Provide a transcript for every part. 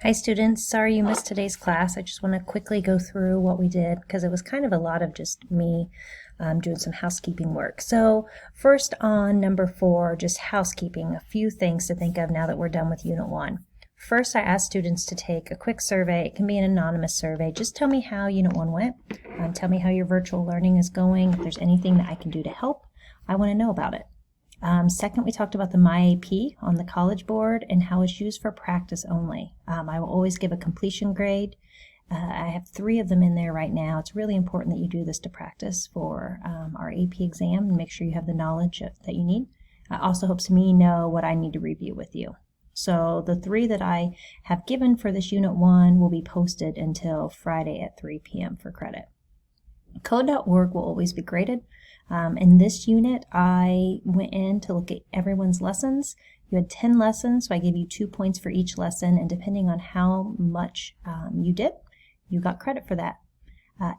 Hi students, sorry you missed today's class. I just want to quickly go through what we did because it was kind of a lot of just me doing some housekeeping work. So first on number 4, just housekeeping, a few things to think of now that we're done with Unit 1. First, I asked students to take a quick survey. It can be an anonymous survey. Just tell me how Unit 1 went. Tell me how your virtual learning is going. If there's anything that I can do to help, I want to know about it. Second, we talked about the MyAP on the College Board and how it's used for practice only. I will always give a completion grade. I have 3 of them in there right now. It's really important that you do this to practice for our AP exam and make sure you have the knowledge that you need. It also helps me know what I need to review with you. So the 3 that I have given for this Unit 1 will be posted until Friday at 3 p.m. for credit. Code.org will always be graded. In this unit, I went in to look at everyone's lessons. You had 10 lessons, so I gave you 2 points for each lesson, and depending on how much you did, you got credit for that.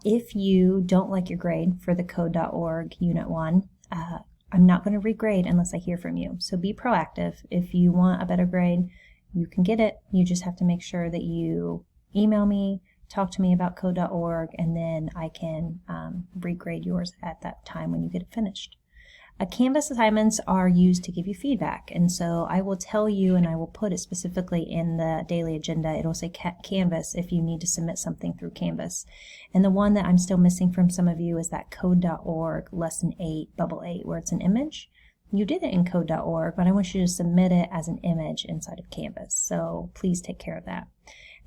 If you don't like your grade for the Code.org Unit 1, I'm not going to regrade unless I hear from you. So be proactive. If you want a better grade, you can get it. You just have to make sure that you email me, talk to me about code.org, and then I can regrade yours at that time when you get it finished. Canvas assignments are used to give you feedback, and so I will tell you, and I will put it specifically in the daily agenda. It'll say Canvas if you need to submit something through Canvas. And the one that I'm still missing from some of you is that code.org lesson 8, bubble 8, where it's an image. You did it in code.org, but I want you to submit it as an image inside of Canvas, so please take care of that.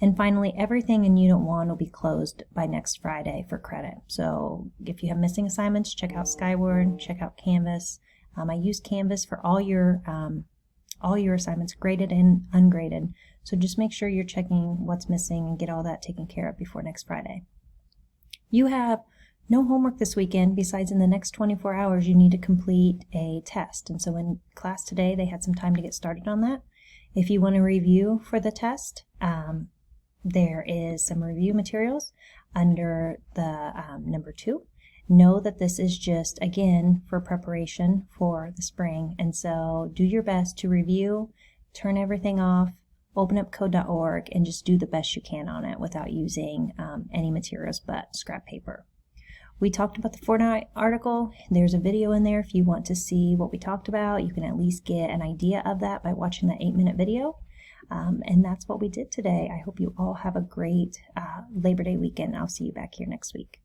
And finally, everything in Unit 1 will be closed by next Friday for credit. So if you have missing assignments, check out Skyward, check out Canvas. I use Canvas for all your assignments, graded and ungraded. So just make sure you're checking what's missing and get all that taken care of before next Friday. You have no homework this weekend, besides in the next 24 hours you need to complete a test. And so in class today, they had some time to get started on that. If you want to review for the test, there is some review materials under the number 2. Know that this is just, again, for preparation for the spring. And so do your best to review, turn everything off, open up code.org, and just do the best you can on it without using any materials but scrap paper. We talked about the Fortnite article. There's a video in there if you want to see what we talked about. You can at least get an idea of that by watching that 8-minute video. And that's what we did today. I hope you all have a great Labor Day weekend. I'll see you back here next week.